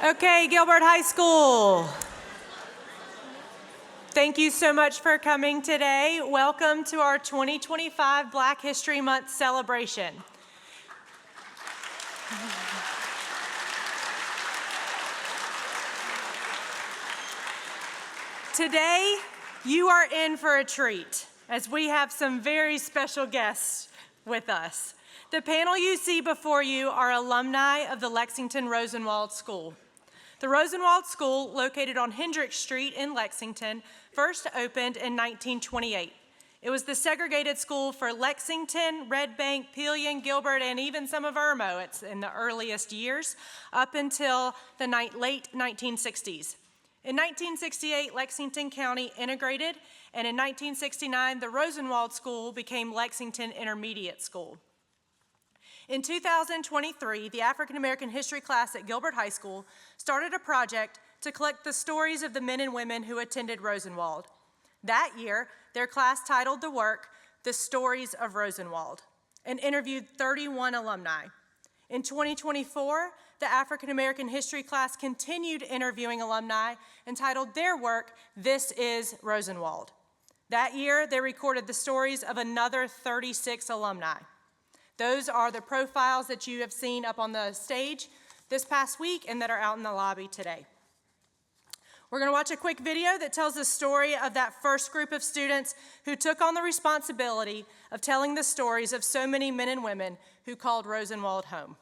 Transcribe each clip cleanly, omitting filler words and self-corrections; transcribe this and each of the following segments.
Okay, Gilbert High School. Thank you so much for coming today. Welcome to our 2025 Black History Month celebration. Today, you are in for a treat as we have some very special guests with us. The panel you see before you are alumni of the Lexington Rosenwald School. The Rosenwald School, located on Hendrick Street in Lexington, first opened in 1928. It was the segregated school for Lexington, Red Bank, Pillion, Gilbert, and even some of Irmo. It's in the earliest years, up until the late 1960s. In 1968, Lexington County integrated, and in 1969, the Rosenwald School became Lexington Intermediate School. In 2023, the African American history class at Gilbert High School started a project to collect the stories of the men and women who attended Rosenwald. That year, their class titled the work, "The Stories of Rosenwald," and interviewed 31 alumni. In 2024, the African American history class continued interviewing alumni and titled their work, "This is Rosenwald." That year, they recorded the stories of another 36 alumni. Those are the profiles that you have seen up on the stage this past week and that are out in the lobby today. We're going to watch a quick video that tells the story of that first group of students who took on the responsibility of telling the stories of so many men and women who called Rosenwald home.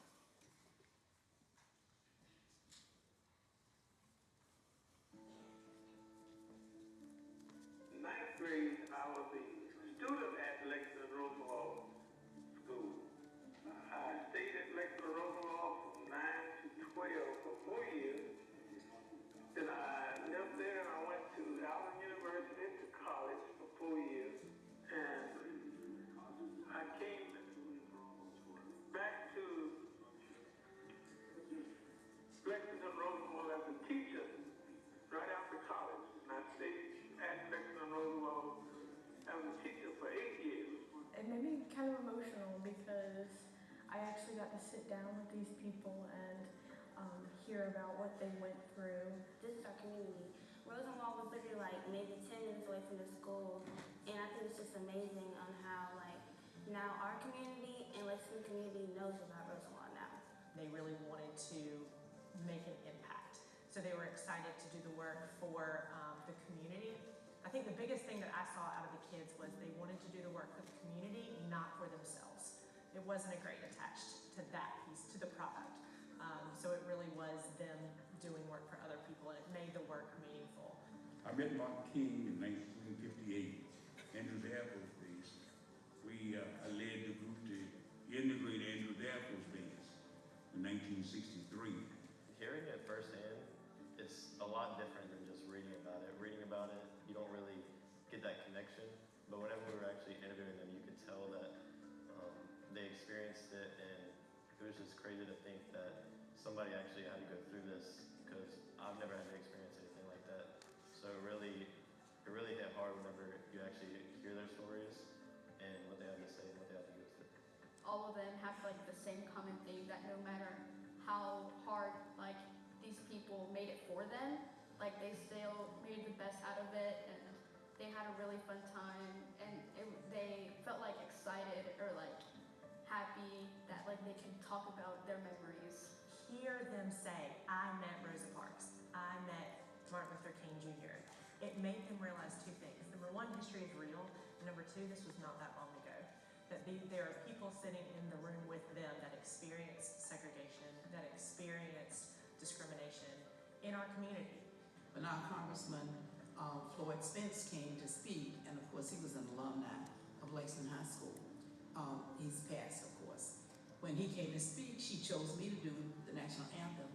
Ninth grade, I was a student at Lexington Rosenwald School. I stayed at Lexington Rosenwald from 9 to 12 for 4 years. Then I left there and I went to Allen University to college for 4 years. And I came back to Lexington Rosenwald as a teacher right after college. And I stayed at Lexington Rosenwald as a teacher for 8 years. It made me kind of emotional because I actually got to sit down with these people and hear about what they went through. This is our community. Rosenwald was literally like maybe 10 minutes away from the school, and I think it's just amazing on how like now our community and Lexington community knows about Rosenwald now. They really wanted to make an impact, so they were excited to do the work for the community. I think the biggest thing that I saw out of the kids was they wanted to do the work for the community, not for themselves. It wasn't a grade attached to that piece, to the product. So it really was them doing work for other people, and it made the work meaningful. I met Martin King in 1958, Andrew Air Force Base. I led the group to integrate Andrew Air Force Base in 1963. Hearing it firsthand, it's a lot different than just reading about it. Reading about it, you don't really get that connection, but whenever we were actually interviewing them, you could tell that they experienced it, and it was just crazy to think that somebody actually had to go through this, because I've never had to experience anything like that. So it really hit hard whenever you actually hear their stories and what they have to say and what they have to go through. All of them have like the same common theme, that no matter how hard like these people made it for them, like they still made the best out of it, and they had a really fun time, and they felt like excited or like happy that like they could talk about their memories. Hear them say, "I met Rosa Parks, I met Martin Luther King Jr." It made them realize two things. Number one, history is real. And number two, this was not that long ago. That there are people sitting in the room with them that experienced segregation, that experienced discrimination in our community. When our Congressman Floyd Spence came to speak, and of course he was an alumni of Lexington High School. He's passed, of course. When he came to speak, she chose me to do the national anthem.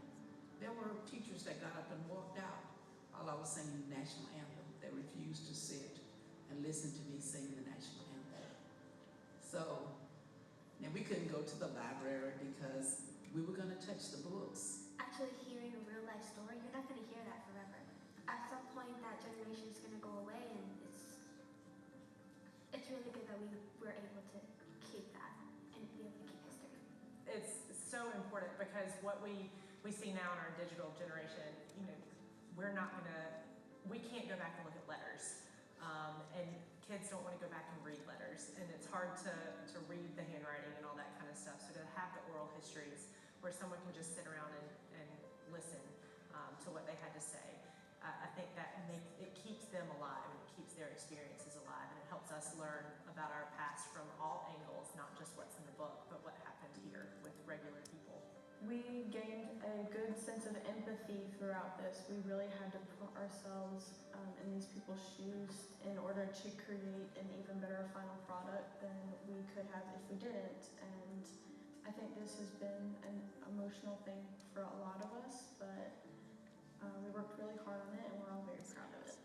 There were teachers that got up and walked out while I was singing the national anthem. They refused to sit and listen to me sing the national anthem. So, now we couldn't go to the library because we were gonna touch the books. Actually hearing a real life story, you're not gonna hear that forever. At some point that generation is gonna go away, and it's really good that we were able to keep that and be able to keep history. It's so important because what we we see now in our digital generation, you know, we can't go back and look at letters. And kids don't want to go back and read letters, and it's hard to read the handwriting and all that kind of stuff. So to have the oral histories where someone can just sit around and listen to what they had to say, I think that it keeps them alive, and it keeps their experiences alive, and it helps us learn about our past from all angles, not just what's in the book, but what happened here with regular people. We gained a good sense of empathy throughout this. We really had to put ourselves in these people's shoes in order to create an even better final product than we could have if we didn't. And I think this has been an emotional thing for a lot of us, but we worked really hard on it, and we're all very proud of it.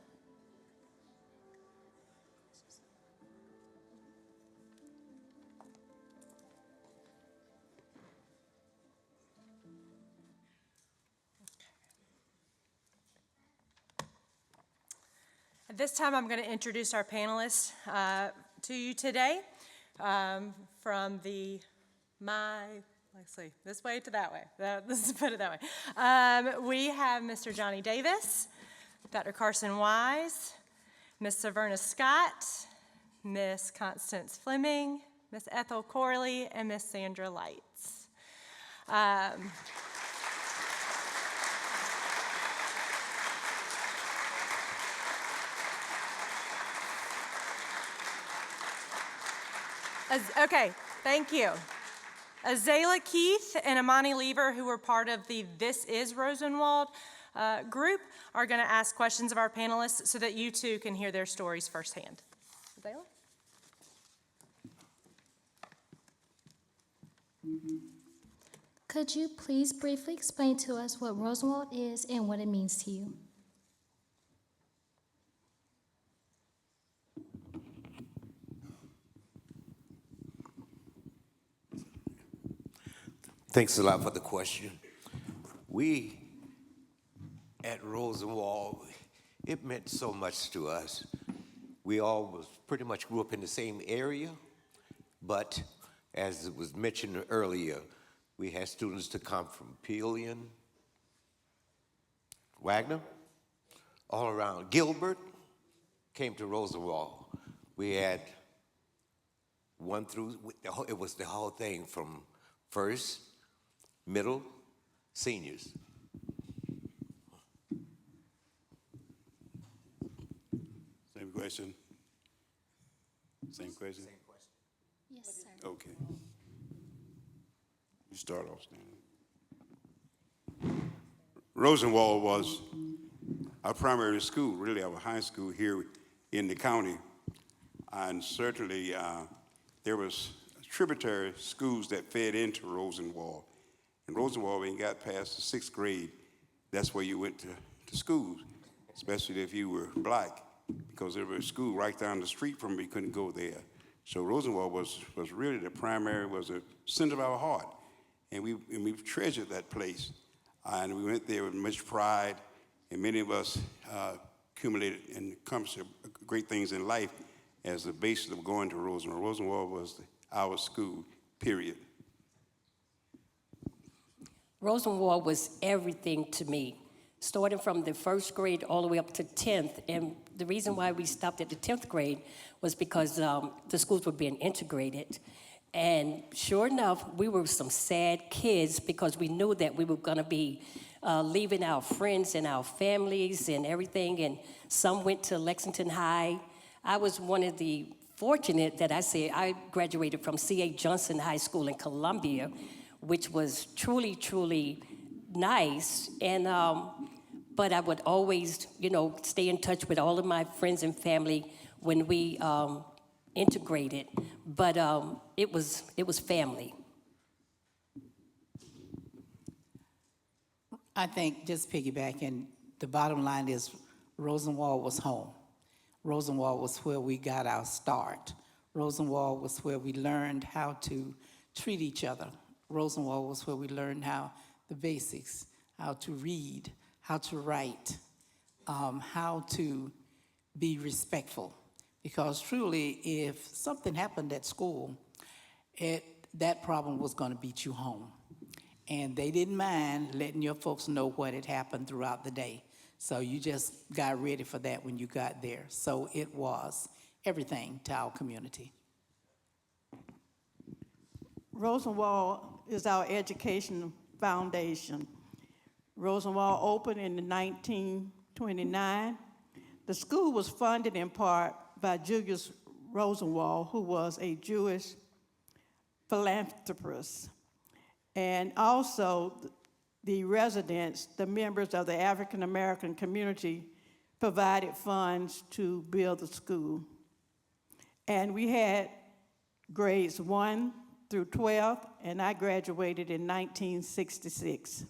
At this time, I'm going to introduce our panelists to you today from let's see, this way to that way. Let's put it that way. We have Mr. Johnny Davis, Dr. Carson Wise, Ms. Saverna Scott, Ms. Constance Fleming, Ms. Ethel Corley, and Ms. Sandra Lights. Okay, thank you. Azalea Keith and Amani Lever, who were part of the This Is Rosenwald group, are going to ask questions of our panelists so that you too can hear their stories firsthand. Azalea? Could you please briefly explain to us what Rosenwald is and what it means to you? Thanks a lot for the question. We at Rosenwald, it meant so much to us. We all pretty much grew up in the same area, but as it was mentioned earlier, we had students to come from Peelian, Wagner, all around. Gilbert came to Rosenwald. We had it was the whole thing from first, middle, seniors. Same question? Same question? Same question. Yes, sir. Okay. You start off standing. Rosenwald was our primary school, really our high school here in the county. And certainly there was tributary schools that fed into Rosenwald. And Rosenwald, when you got past the 6th grade, that's where you went to school, especially if you were black, because there was a school right down the street from me, you couldn't go there. So Rosenwald was really the primary, was the center of our heart. And we treasured that place. And we went there with much pride, and many of us accumulated and accomplished great things in life as the basis of going to Rosenwald. Rosenwald was our school, period. Rosenwald was everything to me, starting from the 1st grade all the way up to 10th. And the reason why we stopped at the 10th grade was because the schools were being integrated. And sure enough, we were some sad kids because we knew that we were going to be leaving our friends and our families and everything. And some went to Lexington High. I was one of the fortunate that I graduated from C.A. Johnson High School in Columbia, which was truly, truly nice. And but I would always, stay in touch with all of my friends and family when we integrated. But it was family. I think just piggybacking, the bottom line is Rosenwald was home. Rosenwald was where we got our start. Rosenwald was where we learned how to treat each other. Rosenwald was where we learned the basics, how to read, how to write, how to be respectful. Because truly, if something happened at school, that problem was going to beat you home. And they didn't mind letting your folks know what had happened throughout the day. So you just got ready for that when you got there. So it was everything to our community. Rosenwald is our education foundation. Rosenwald opened in 1929. The school was funded in part by Julius Rosenwald, who was a Jewish philanthropist. And also the residents, the members of the African American community, provided funds to build the school. And we had grades 1 through 12, and I graduated in 1966.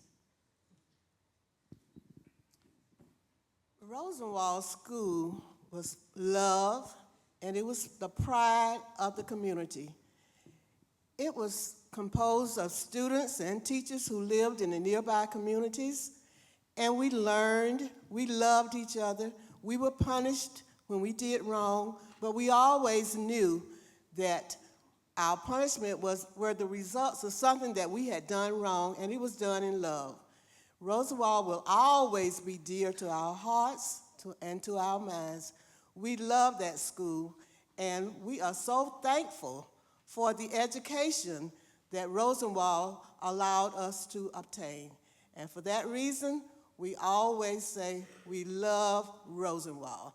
Rosenwald School was love, and it was the pride of the community. It was composed of students and teachers who lived in the nearby communities, and we learned, we loved each other. We were punished when we did wrong, but we always knew that our punishment were the results of something that we had done wrong, and it was done in love. Rosenwald will always be dear to our hearts and to our minds. We love that school, and we are so thankful for the education that Rosenwald allowed us to obtain. And for that reason, we always say we love Rosenwald.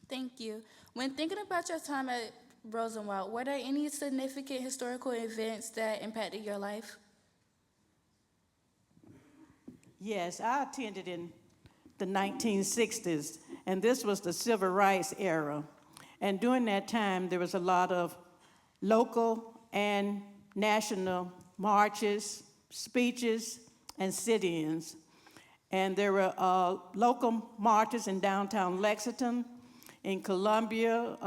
Thank you. When thinking about your time at Rosenwald, were there any significant historical events that impacted your life? Yes, I attended in the 1960s, and this was the civil rights era. And during that time, there was a lot of local and national marches, speeches, and sit-ins. And there were local marches in downtown Lexington, in Columbia,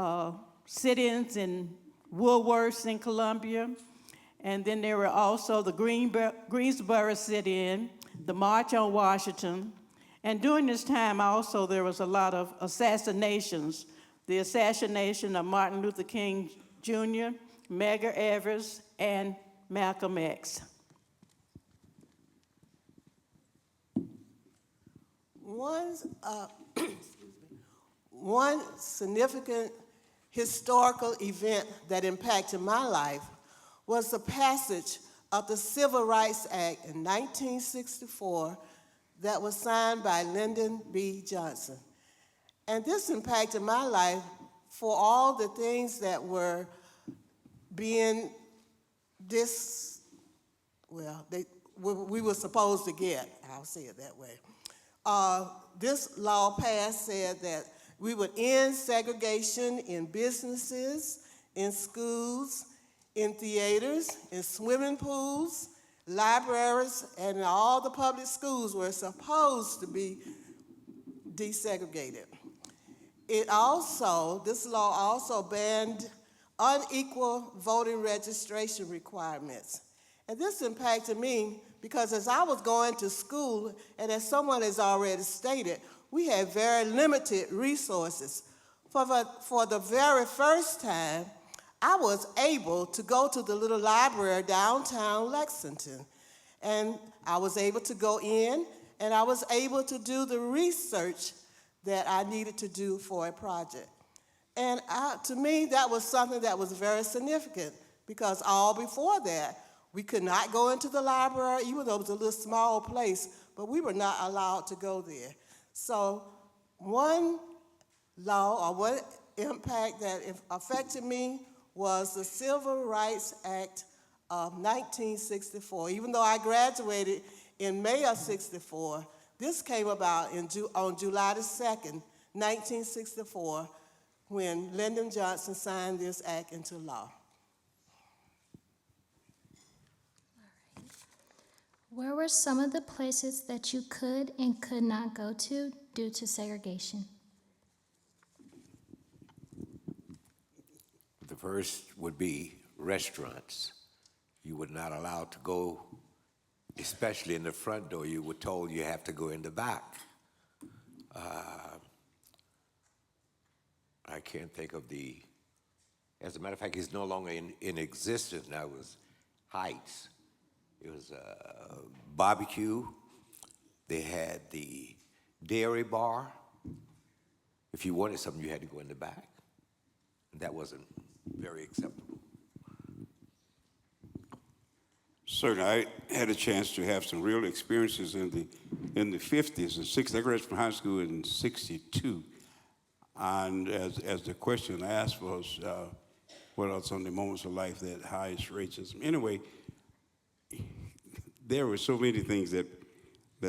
sit-ins in Woolworths in Columbia. And then there were also the Greensboro sit-in, the March on Washington. And during this time also there was a lot of assassinations. The assassination of Martin Luther King Jr., Medgar Evers, and Malcolm X. One significant historical event that impacted my life was the passage of the Civil Rights Act in 1964 that was signed by Lyndon B. Johnson. And this impacted my life for all the things that were being we were supposed to get, I'll say it that way. This law passed said that we would end segregation in businesses, in schools, in theaters, in swimming pools, libraries, and all the public schools were supposed to be desegregated. This law also banned unequal voting registration requirements. And this impacted me because as I was going to school, and as someone has already stated, we had very limited resources. For the very first time, I was able to go to the little library downtown Lexington. And I was able to go in, and I was able to do the research that I needed to do for a project. And to me, that was something that was very significant because all before that, we could not go into the library, even though it was a little small place, but we were not allowed to go there. So one law or one impact that affected me was the Civil Rights Act of 1964. Even though I graduated in May of '64, this came about on July the 2nd, 1964, when Lyndon Johnson signed this act into law. Where were some of the places that you could and could not go to due to segregation? The first would be restaurants. You were not allowed to go, especially in the front door. You were told you have to go in the back. I can't think of the As a matter of fact, it's no longer in existence now. It was Heights. It was barbecue. They had the dairy bar. If you wanted something, you had to go in the back. That wasn't very acceptable. Certainly, I had a chance to have some real experiences in the 50s and 60s. I graduated from high school in '62, and as the question asked was, what are some of the moments of life that highest racism? Anyway, there were so many things that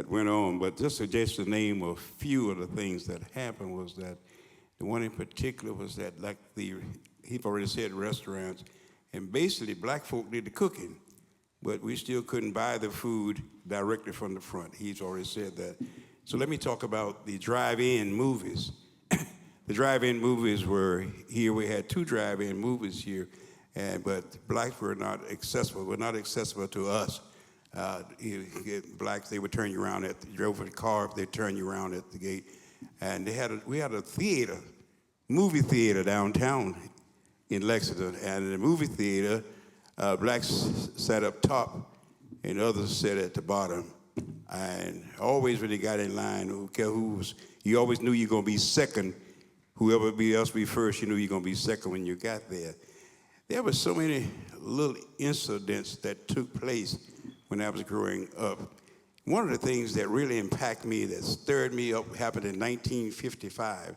went on, but just to name a few of the things that happened was that the one in particular was that, like he've already said, restaurants, and basically black folk did the cooking, but we still couldn't buy the food directly from the front. He's already said that. So let me talk about the drive-in movies. The drive-in movies were here. We had 2 drive-in movies here, but blacks were not accessible to us. Blacks, they would turn you around you drove a car, they'd turn you around at the gate. And we had a theater, movie theater downtown in Lexington. And in the movie theater, blacks sat up top and others sat at the bottom. And always when they got in line, who care who was, you always knew you were going to be second. Whoever else be first, you knew you were going to be second when you got there. There were so many little incidents that took place when I was growing up. One of the things that really impacted me, that stirred me up, happened in 1955.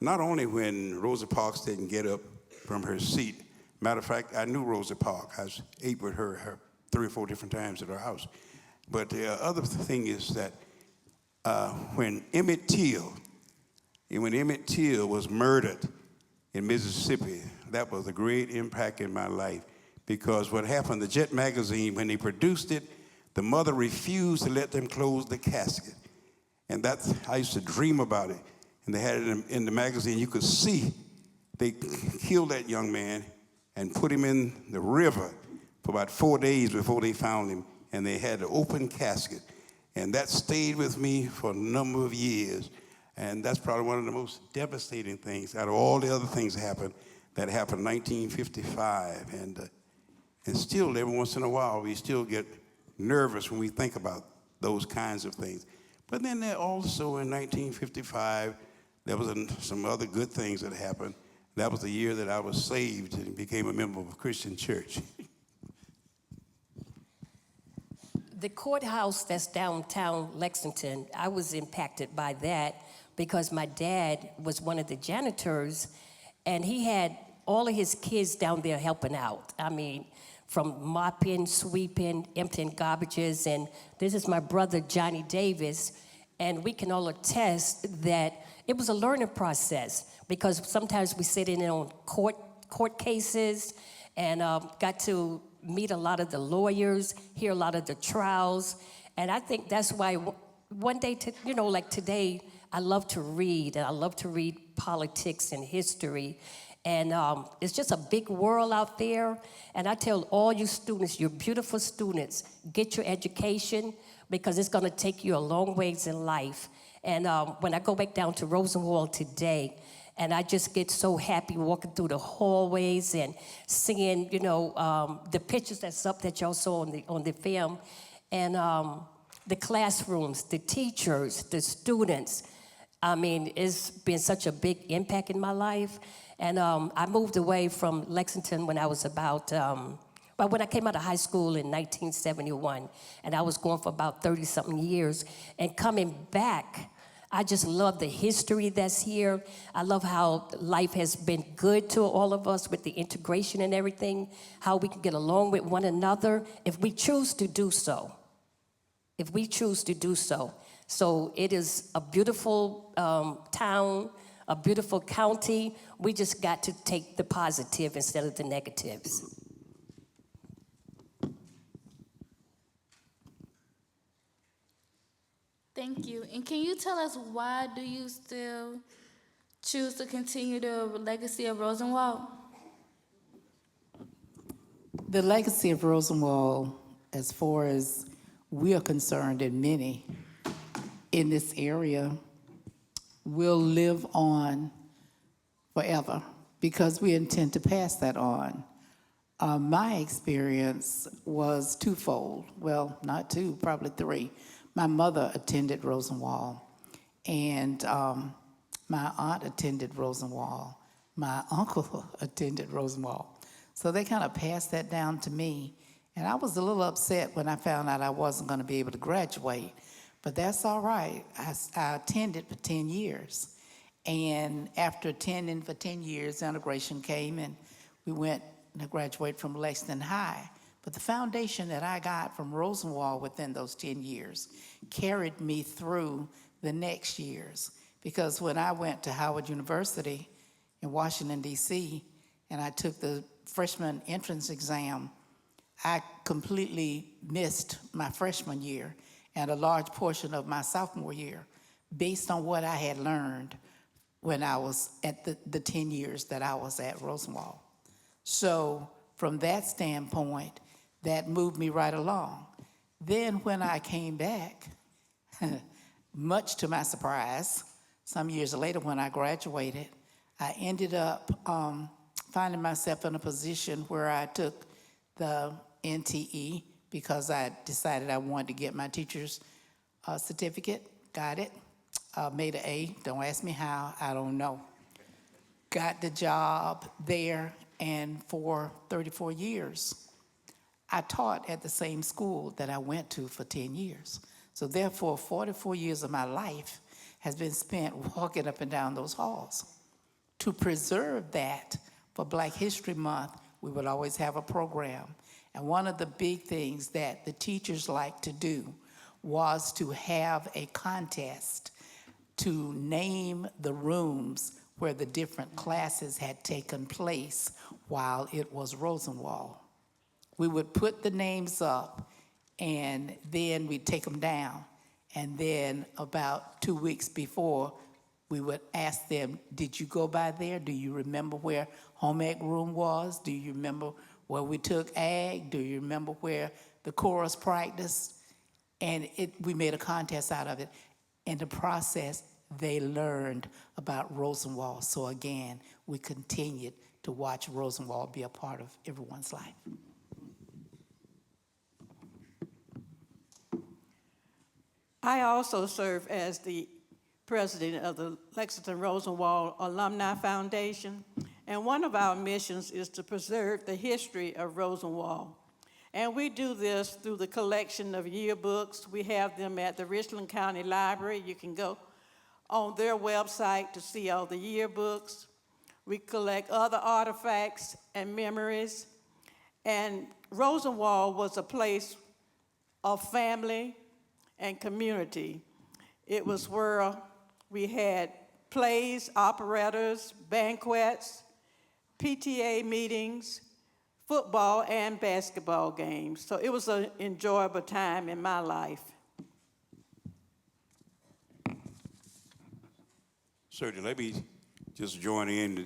Not only when Rosa Parks didn't get up from her seat. Matter of fact, I knew Rosa Parks. I ate with her 3 or 4 different times at her house. But the other thing is that when Emmett Till was murdered in Mississippi, that was a great impact in my life. Because what happened, the Jet magazine, when they produced it, the mother refused to let them close the casket. And I used to dream about it. And they had it in the magazine. You could see they killed that young man and put him in the river for about 4 days before they found him. And they had an open casket. And that stayed with me for a number of years. And that's probably one of the most devastating things out of all the other things that happened in 1955. And still, every once in a while, we still get nervous when we think about those kinds of things. But then there also in 1955, there was some other good things that happened. That was the year that I was saved and became a member of a Christian church. The courthouse that's downtown Lexington, I was impacted by that because my dad was one of the janitors, and he had all of his kids down there helping out. I mean, from mopping, sweeping, emptying garbages, and this is my brother, Johnny Davis, and we can all attest that it was a learning process because sometimes we sit in on court cases and got to meet a lot of the lawyers, hear a lot of the trials, and I think that's why one day, like today, I love to read, and I love to read politics and history, and it's just a big world out there, and I tell all you students, you're beautiful students, get your education because it's gonna take you a long ways in life. And when I go back down to Rosenwald today, and I just get so happy walking through the hallways and seeing, the pictures that's up that y'all saw on the film, and the classrooms, the teachers, the students. I mean, it's been such a big impact in my life. And I moved away from Lexington when I was when I came out of high school in 1971, and I was going for about 30-something years. And coming back, I just love the history that's here. I love how life has been good to all of us with the integration and everything, how we can get along with one another if we choose to do so. If we choose to do so. So it is a beautiful town, a beautiful county. We just got to take the positive instead of the negatives. Thank you. And can you tell us why do you still choose to continue the legacy of Rosenwald? The legacy of Rosenwald, as far as we are concerned, and many in this area, will live on forever. because we intend to pass that on. My experience was twofold. Well, not two, probably three. My mother attended Rosenwald, and my aunt attended Rosenwald. My uncle attended Rosenwald. So they kind of passed that down to me. And I was a little upset when I found out I wasn't going to be able to graduate. But that's all right. I attended for 10 years. And after attending for 10 years, integration came, and we went to graduate from Lexington High. But the foundation that I got from Rosenwald within those 10 years carried me through the next years. Because when I went to Howard University in Washington, D.C., and I took the freshman entrance exam, I completely missed my freshman year and a large portion of my sophomore year based on what I had learned when I was at the 10 years that I was at Rosenwald. So from that standpoint, that moved me right along. Then when I came back, much to my surprise, some years later when I graduated, I ended up finding myself in a position where I took the NTE because I decided I wanted to get my teacher's certificate. Got it. Made an A. Don't ask me how. I don't know. Got the job there, and for 34 years, I taught at the same school that I went to for 10 years. So therefore, 44 years of my life has been spent walking up and down those halls. To preserve that, for Black History Month, we would always have a program. And one of the big things that the teachers liked to do was to have a contest to name the rooms where the different classes had taken place while it was Rosenwald. We would put the names up, and then we'd take them down. And then about 2 weeks before, we would ask them, did you go by there? Do you remember where home ec room was? Do you remember where we took ag? Do you remember where the chorus practiced? And we made a contest out of it. In the process, they learned about Rosenwald. So again, we continued to watch Rosenwald be a part of everyone's life. I also serve as the president of the Lexington Rosenwald Alumni Foundation, and one of our missions is to preserve the history of Rosenwald. And we do this through the collection of yearbooks. We have them at the Richland County Library. You can go on their website to see all the yearbooks. We collect other artifacts and memories. And Rosenwald was a place of family and community. It was where we had plays, operettas, banquets, PTA meetings, football and basketball games. So it was an enjoyable time in my life. Certainly, let me just join in to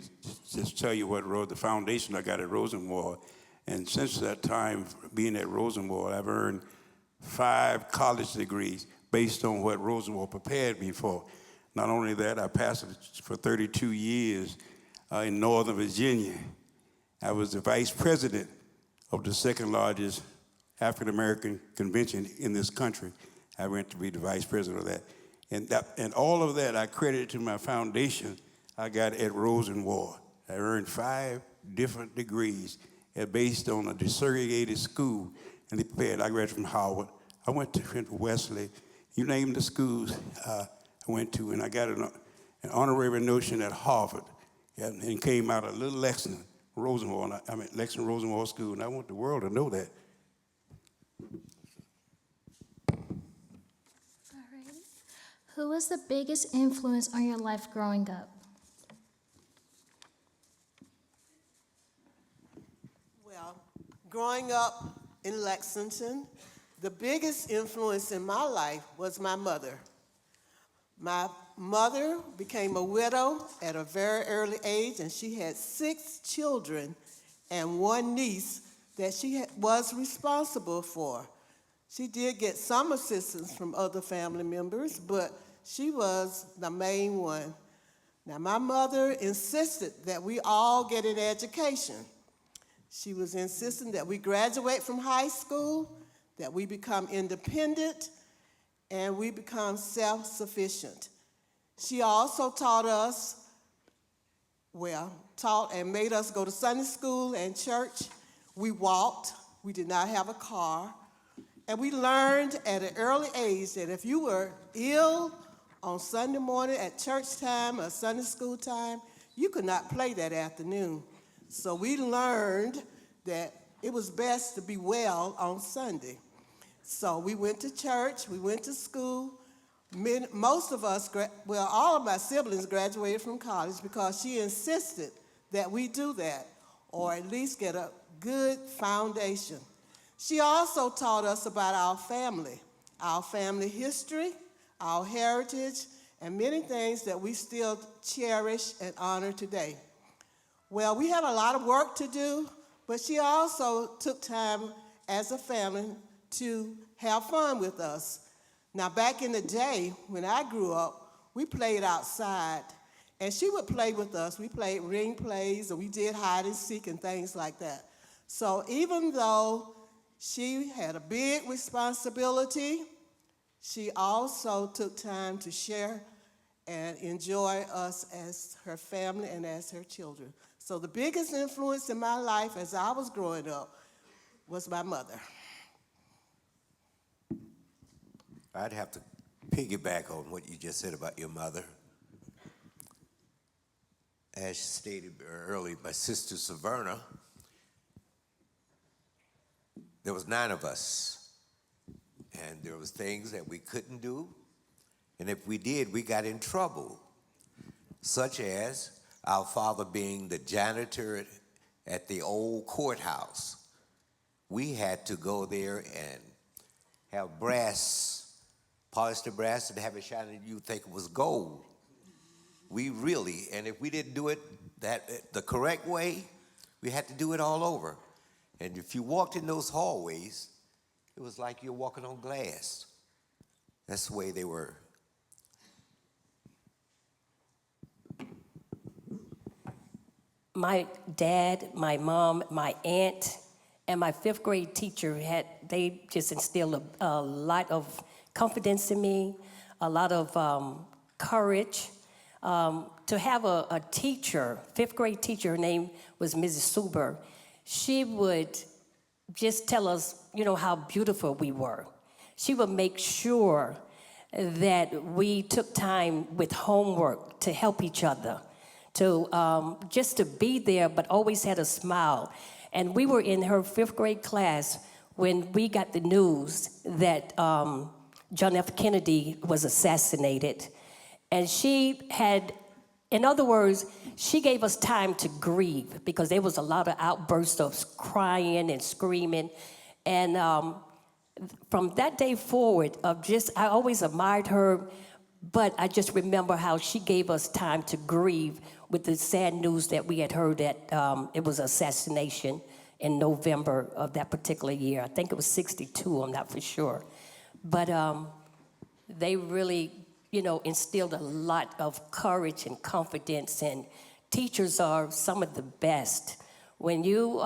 just tell you what the foundation I got at Rosenwald. And since that time, being at Rosenwald, I've earned 5 college degrees based on what Rosenwald prepared me for. Not only that, I pastored for 32 years in Northern Virginia. I was the vice president of the second largest African-American convention in this country. I went to be the vice president of that. And all of that I credit to my foundation I got at Rosenwald. I earned 5 different degrees based on a desegregated school. And they prepared. I graduated from Howard. I went to Wesley. You name the schools I went to, and I got an honorary notion at Harvard, and came out of little Lexington, Rosenwald. Lexington Rosenwald School, and I want the world to know that. All right. Who was the biggest influence on your life growing up? Well, growing up in Lexington, the biggest influence in my life was my mother. My mother became a widow at a very early age, and she had 6 children and 1 niece that she was responsible for. She did get some assistance from other family members, but she was the main one. Now, my mother insisted that we all get an education. She was insisting that we graduate from high school, that we become independent, and we become self-sufficient. She also taught and made us go to Sunday school and church. We walked. We did not have a car. And we learned at an early age that if you were ill on Sunday morning at church time or Sunday school time, you could not play that afternoon. So we learned that it was best to be well on Sunday. So we went to church, we went to school. Most of us, all of my siblings graduated from college because she insisted that we do that, or at least get a good foundation. She also taught us about our family history, our heritage, and many things that we still cherish and honor today. Well, we had a lot of work to do, but she also took time as a family to have fun with us. Now, back in the day, when I grew up, we played outside, and she would play with us. We played ring plays, and we did hide and seek and things like that. So even though she had a big responsibility, she also took time to share and enjoy us as her family and as her children. So the biggest influence in my life as I was growing up was my mother. I'd have to piggyback on what you just said about your mother. As stated earlier by Sister Saverna, there was 9 of us, and there was things that we couldn't do, and if we did, we got in trouble, such as our father being the janitor at the old courthouse. We had to go there and have polish the brass and have it shine and you think it was gold. And if we didn't do it the correct way, we had to do it all over. And if you walked in those hallways, it was like you're walking on glass. That's the way they were. My dad, my mom, my aunt, and my 5th grade teacher they just instilled a lot of confidence in me, a lot of courage. To have a teacher, 5th grade teacher, her name was Mrs. Suber, she would just tell us, how beautiful we were. She would make sure that we took time with homework to help each other, to just to be there, but always had a smile. And we were in her 5th grade class when we got the news that John F. Kennedy was assassinated. And she had, in other words, she gave us time to grieve because there was a lot of outbursts of crying and screaming. And from that day forward, I always admired her, but I just remember how she gave us time to grieve with the sad news that we had heard that it was assassination in November of that particular year. I think it was 62, I'm not for sure. But they really, instilled a lot of courage and confidence, and teachers are some of the best. When you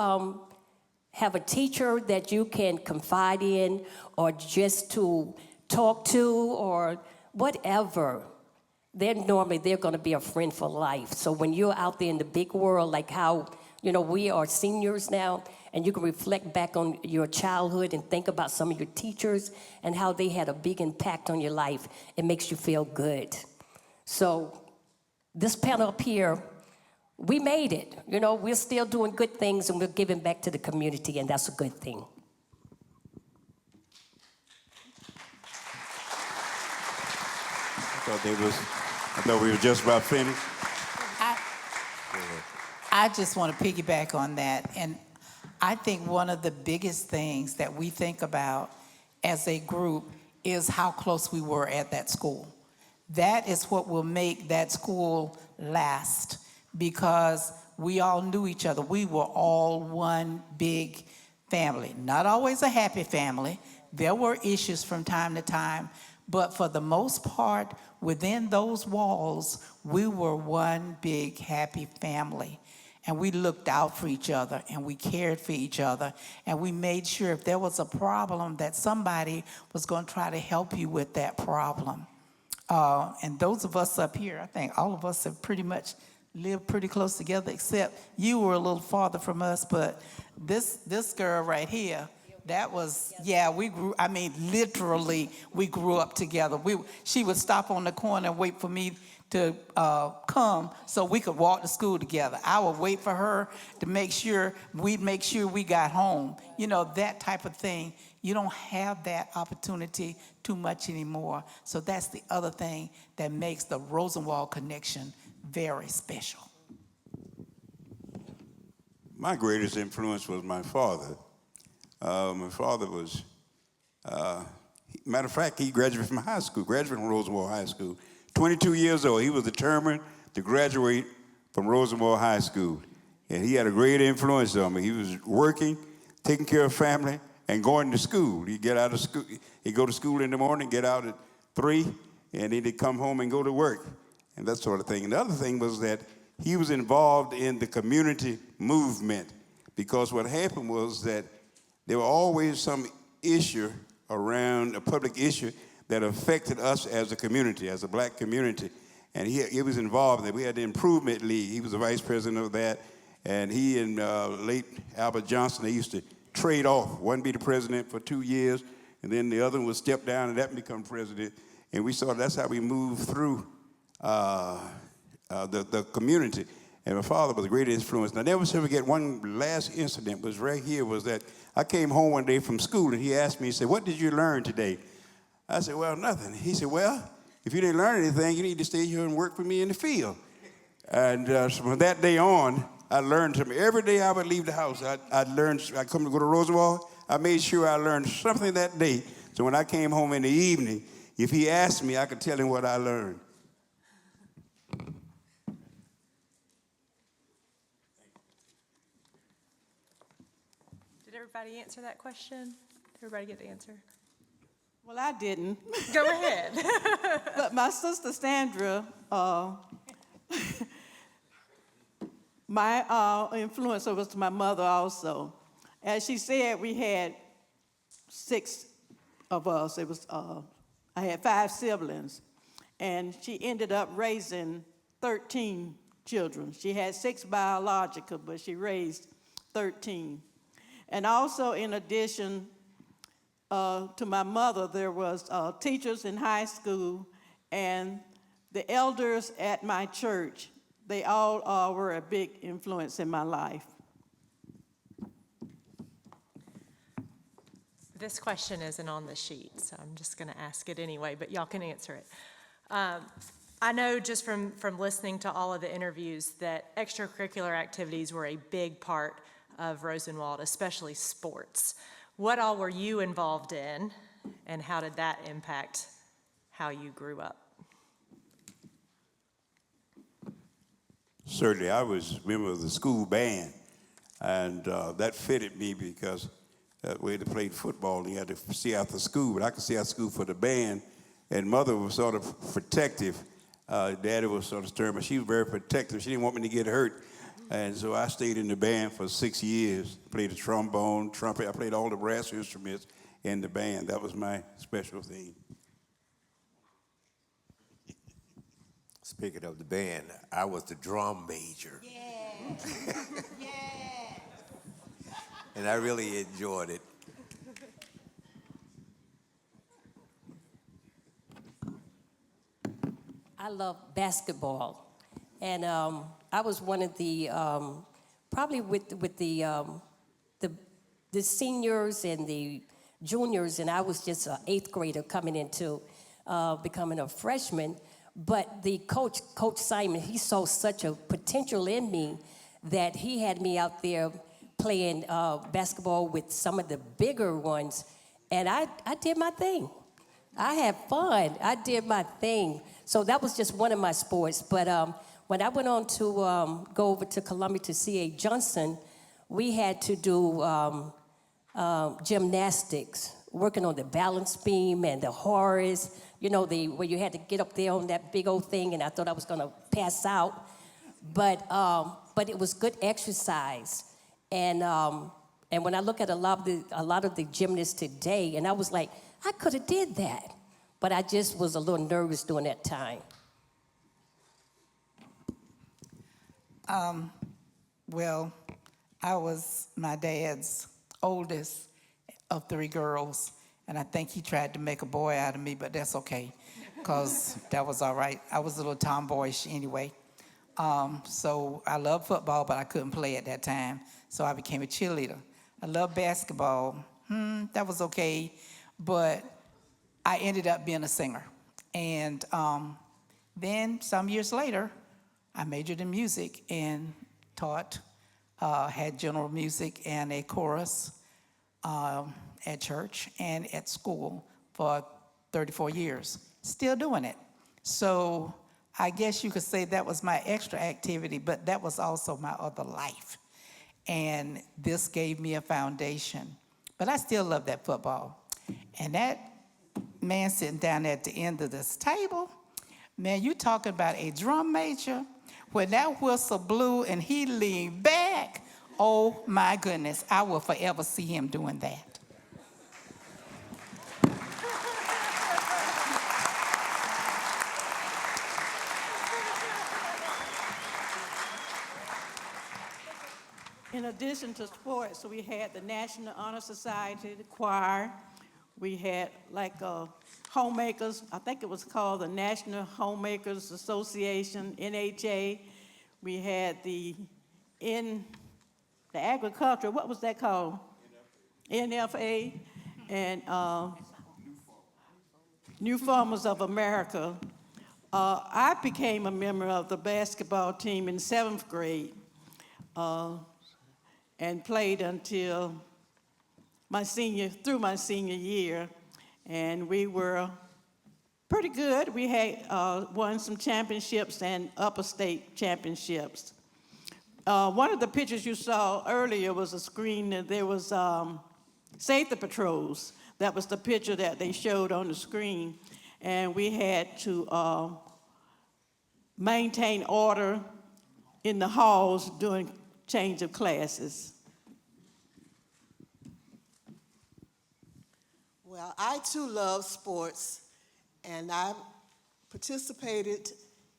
have a teacher that you can confide in or just to talk to or whatever, they're going to be a friend for life. So when you're out there in the big world, like how, we are seniors now, and you can reflect back on your childhood and think about some of your teachers and how they had a big impact on your life, it makes you feel good. So this panel up here, we made it. We're still doing good things and we're giving back to the community, and that's a good thing. I thought we were just about finished. I just want to piggyback on that. And I think one of the biggest things that we think about as a group is how close we were at that school. That is what will make that school last, because we all knew each other. We were all one big family. Not always a happy family. There were issues from time to time, but for the most part, within those walls, we were one big happy family. And we looked out for each other, and we cared for each other, and we made sure if there was a problem that somebody was going to try to help you with that problem. And those of us up here, I think all of us have pretty much lived pretty close together, except you were a little farther from us, but this girl right here, that was, yeah, we grew, I mean, literally, we grew up together. She would stop on the corner and wait for me to come so we could walk to school together. I would wait for her to make sure we got home. You know, that type of thing. You don't have that opportunity too much anymore. So that's the other thing that makes the Rosenwald connection very special. My greatest influence was my father. My father was, matter of fact, he graduated from high school, graduated from Rosenwald High School. 22 years old, he was determined to graduate from Rosenwald High School. And he had a great influence on me. He was working, taking care of family, and going to school. He'd get out of school, he'd go to school in the morning, get out at 3, and then he'd come home and go to work, and that sort of thing. And the other thing was that he was involved in the community movement, because what happened was that there were always some issue around, a public issue, that affected us as a community, as a black community. And he was involved in it. We had the Improvement League. He was the vice president of that. And he and late Albert Johnson, they used to trade off. One be the president for 2 years, and then the other one would step down and that become president. And we saw that's how we moved through the community. And my father was a great influence. Now, I never forget one last incident was right here, was that I came home one day from school, and he asked me, he said, "What did you learn today?" I said, "Well, nothing." He said, "Well, if you didn't learn anything, you need to stay here and work for me in the field." And so from that day on, I learned something. Every day I would leave the house, I'd come to go to Rosenwald, I made sure I learned something that day. So when I came home in the evening, if he asked me, I could tell him what I learned. Did everybody answer that question? Did everybody get the answer? Well, I didn't. Go ahead. But my sister Sandra, my influencer was my mother also. As she said, we had 6 of us. It was I had 5 siblings, and she ended up raising 13 children. She had 6 biological, but she raised 13. And also, in addition to my mother, there was teachers in high school and the elders at my church. They all were a big influence in my life. This question isn't on the sheet, so I'm just going to ask it anyway, but y'all can answer it. I know just from listening to all of the interviews that extracurricular activities were a big part of Rosenwald, especially sports. What all were you involved in, and how did that impact how you grew up? Certainly, I was a member of the school band, and that fitted me because that way they played football, and you had to see out the school, but I could see out school for the band, and Mother was sort of protective. Daddy was sort of stern, but she was very protective. She didn't want me to get hurt. And so I stayed in the band for 6 years, played the trombone, trumpet. I played all the brass instruments in the band. That was my special thing. Speaking of the band, I was the drum major. Yeah. Yeah. And I really enjoyed it. I love basketball. And I was one of the, probably with the seniors and the juniors, and I was just an 8th grader coming into becoming a freshman. But the coach, Coach Simon, he saw such a potential in me that he had me out there playing basketball with some of the bigger ones, and I did my thing. I had fun. I did my thing. So that was just one of my sports. But when I went on to go over to Columbia to C.A. Johnson, we had to do gymnastics, working on the balance beam and the horse, you know, where you had to get up there on that big old thing, and I thought I was gonna pass out. But it was good exercise. And when I look at a lot of the gymnasts today, and I was like, I could have did that. But I just was a little nervous during that time. Well, I was my dad's oldest of 3 girls, and I think he tried to make a boy out of me, but that's okay, because that was all right. I was a little tomboyish anyway. So I loved football, but I couldn't play at that time, so I became a cheerleader. I loved basketball. That was okay, but I ended up being a singer. And then some years later, I majored in music and taught, had general music and a chorus at church and at school for 34 years. Still doing it. So I guess you could say that was my extra activity, but that was also my other life. And this gave me a foundation. But I still love that football. And that man sitting down at the end of this table, man, you talking about a drum major? When that whistle blew and he leaned back, oh my goodness, I will forever see him doing that. In addition to sports, we had the National Honor Society, the choir. We had like homemakers. I think it was called the National Homemakers Association, NHA. We had the agriculture. What was that called? NFA. And New Farmers of America. I became a member of the basketball team in 7th grade. And played until through my senior year, and we were pretty good. We had won some championships and upper state championships. One of the pictures you saw earlier was a screen that there was safety patrols. That was the picture that they showed on the screen, and we had to maintain order in the halls during change of classes. Well, I too love sports, and I participated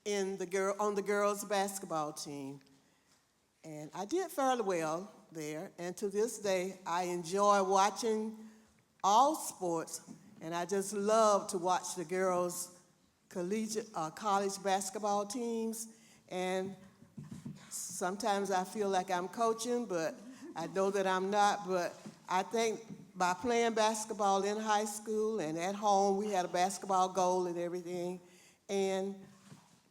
on the girls' basketball team. And I did fairly well there, and to this day, I enjoy watching all sports, and I just love to watch the girls' college basketball teams. And sometimes I feel like I'm coaching, but I know that I'm not. But I think by playing basketball in high school and at home, we had a basketball goal and everything. And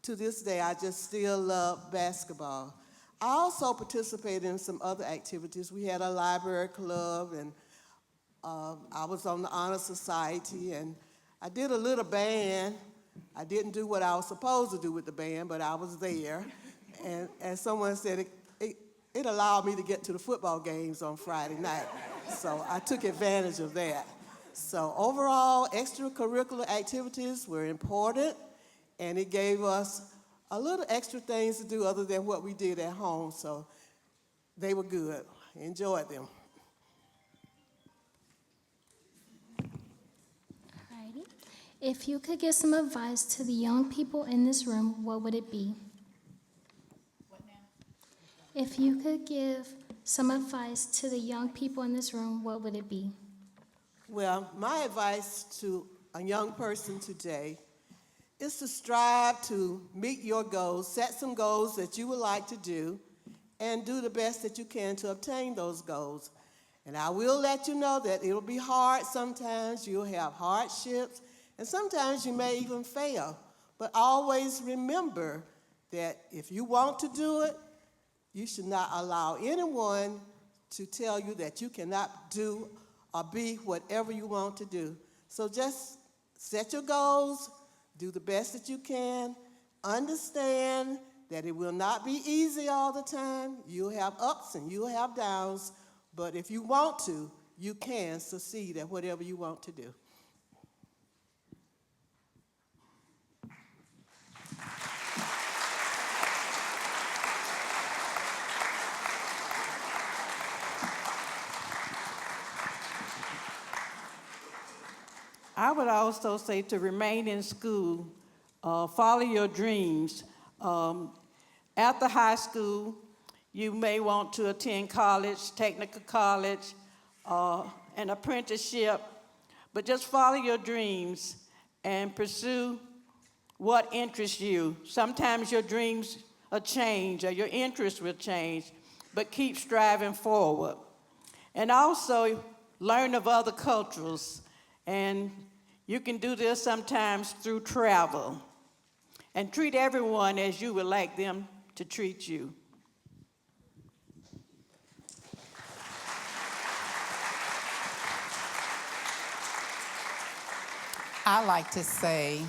to this day, I just still love basketball. I also participated in some other activities. We had a library club, and I was on the Honor Society, and I did a little band. I didn't do what I was supposed to do with the band, but I was there. And as someone said, it allowed me to get to the football games on Friday night. So I took advantage of that. So overall, extracurricular activities were important, and it gave us a little extra things to do other than what we did at home. So they were good. Enjoyed them. Alrighty. If you could give some advice to the young people in this room, what would it be? If you could give some advice to the young people in this room, what would it be? Well, my advice to a young person today is to strive to meet your goals, set some goals that you would like to do, and do the best that you can to obtain those goals. And I will let you know that it'll be hard sometimes. You'll have hardships, and sometimes you may even fail. But always remember that if you want to do it, you should not allow anyone to tell you that you cannot do or be whatever you want to do. So just set your goals, do the best that you can, understand that it will not be easy all the time. You'll have ups and you'll have downs, but if you want to, you can succeed at whatever you want to do. I would also say to remain in school, follow your dreams. After high school, you may want to attend college, technical college, an apprenticeship, but just follow your dreams and pursue what interests you. Sometimes your dreams will change or your interests will change, but keep striving forward. And also learn of other cultures, and you can do this sometimes through travel. And treat everyone as you would like them to treat you. I like to say,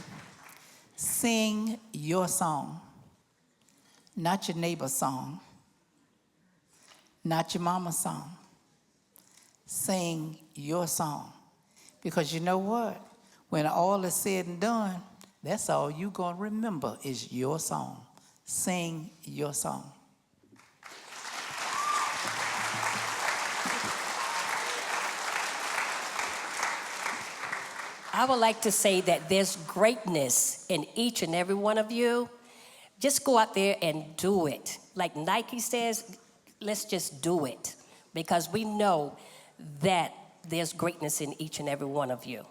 sing your song, not your neighbor's song, not your mama's song. Sing your song. Because you know what? When all is said and done, that's all you're going to remember is your song. Sing your song. I would like to say that there's greatness in each and every one of you. Just go out there and do it. Like Nike says, let's just do it. Because we know that there's greatness in each and every one of you.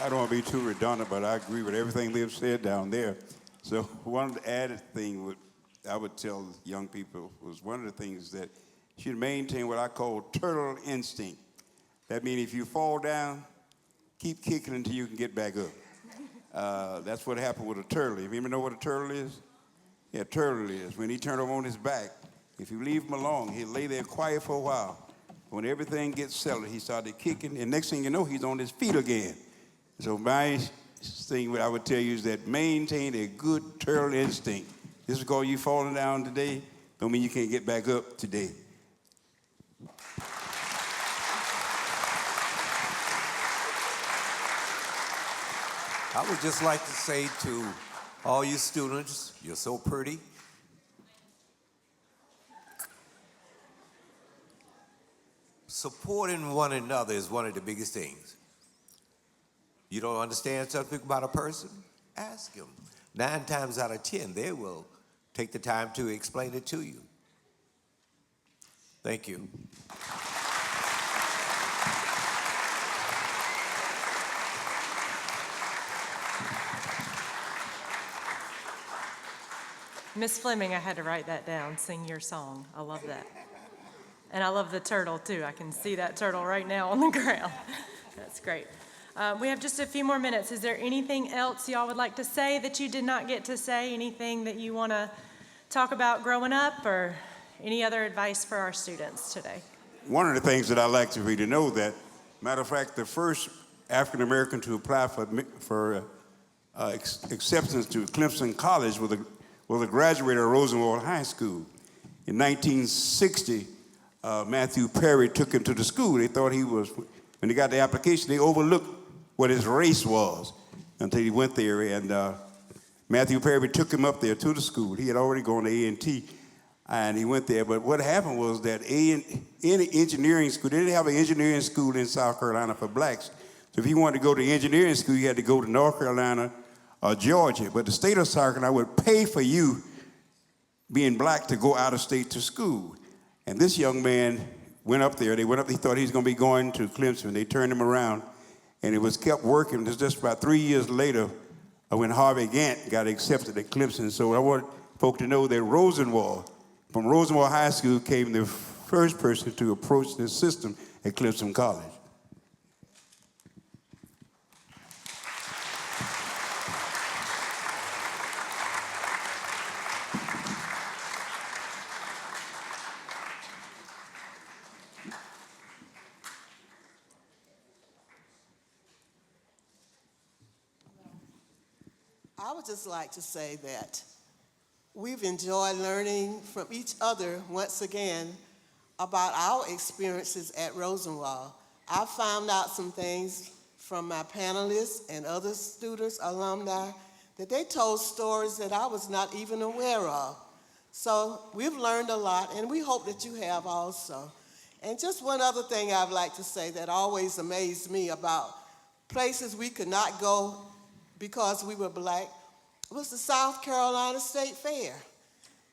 I don't want to be too redundant, but I agree with everything Liv said down there. So one added thing I would tell young people was one of the things that you should maintain what I call turtle instinct. That means if you fall down, keep kicking until you can get back up. That's what happened with a turtle. You even know what a turtle is? Yeah, a turtle is. When he turned over on his back, if you leave him alone, he'll lay there quiet for a while. When everything gets settled, he started kicking, and next thing you know, he's on his feet again. So my thing, what I would tell you is that maintain a good turtle instinct. Just because you falling down today, don't mean you can't get back up today. I would just like to say to all you students, you're so pretty. Supporting one another is one of the biggest things. You don't understand something about a person? Ask them. 9 times out of 10, they will take the time to explain it to you. Thank you. Miss Fleming, I had to write that down. Sing your song. I love that. And I love the turtle, too. I can see that turtle right now on the ground. That's great. We have just a few more minutes. Is there anything else y'all would like to say that you did not get to say? Anything that you want to talk about growing up, or any other advice for our students today? One of the things that I like to really know that, matter of fact, the first African American to apply for acceptance to Clemson College was a graduate of Rosenwald High School. In 1960, Matthew Perry took him to the school. They thought he was, when they got the application, they overlooked what his race was until he went there. And Matthew Perry took him up there to the school. He had already gone to A&T, and he went there. But what happened was that in engineering school, they didn't have an engineering school in South Carolina for blacks. So if you wanted to go to engineering school, you had to go to North Carolina or Georgia. But the state of South Carolina would pay for you, being black, to go out of state to school. And this young man went up there. They went up, he thought he was going to be going to Clemson. They turned him around, and it was kept working. It was just about 3 years later when Harvey Gantt got accepted at Clemson. So I want folk to know that from Rosenwald High School came the first person to approach this system at Clemson College. I would just like to say that we've enjoyed learning from each other once again about our experiences at Rosenwald. I found out some things from my panelists and other students, alumni, that they told stories that I was not even aware of. So we've learned a lot, and we hope that you have also. And just one other thing I'd like to say that always amazed me about places we could not go because we were black was the South Carolina State Fair.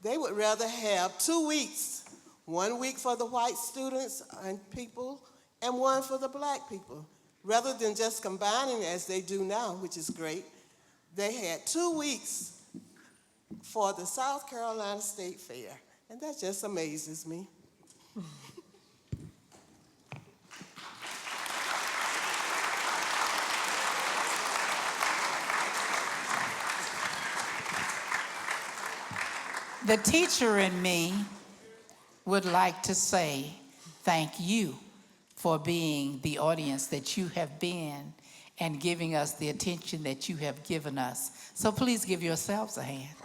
They would rather have 2 weeks, 1 week for the white students and people, and one for the black people. Rather than just combining as they do now, which is great, they had 2 weeks for the South Carolina State Fair. And that just amazes me. The teacher in me would like to say thank you for being the audience that you have been and giving us the attention that you have given us. So please give yourselves a hand.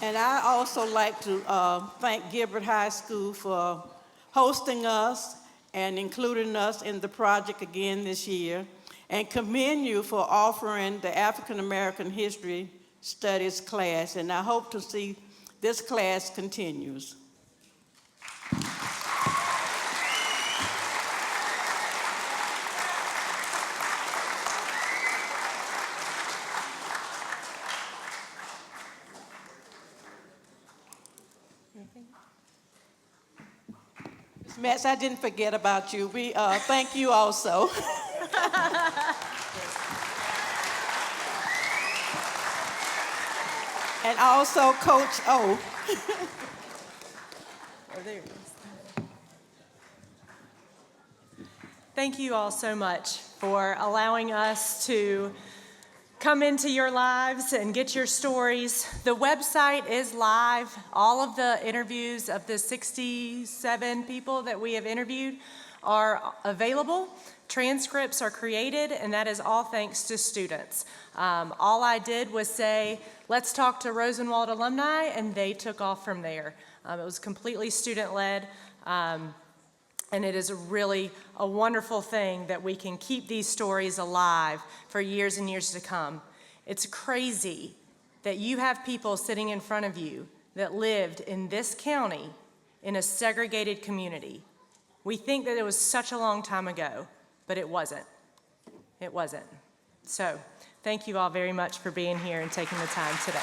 And I also like to thank Gilbert High School for hosting us and including us in the project again this year, and commend you for offering the African American History Studies class, and I hope to see this class continues. Ms. Metz, I didn't forget about you. We thank you also. And also Coach O. There it is. Thank you all so much for allowing us to come into your lives and get your stories. The website is live. All of the interviews of the 67 people that we have interviewed are available. Transcripts are created, and that is all thanks to students. All I did was say, let's talk to Rosenwald Alumni, and they took off from there. It was completely student-led, and it is really a wonderful thing that we can keep these stories alive for years and years to come. It's crazy that you have people sitting in front of you that lived in this county in a segregated community. We think that it was such a long time ago, but it wasn't. It wasn't. So, thank you all very much for being here and taking the time today.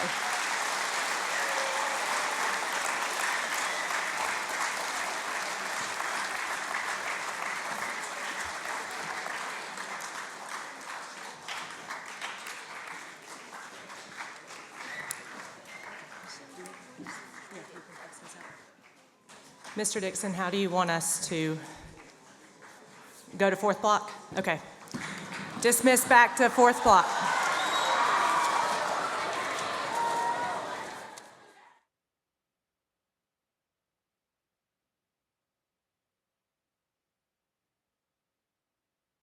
Mr. Dixon, how do you want us to go to fourth block? Okay. Dismiss back to fourth block.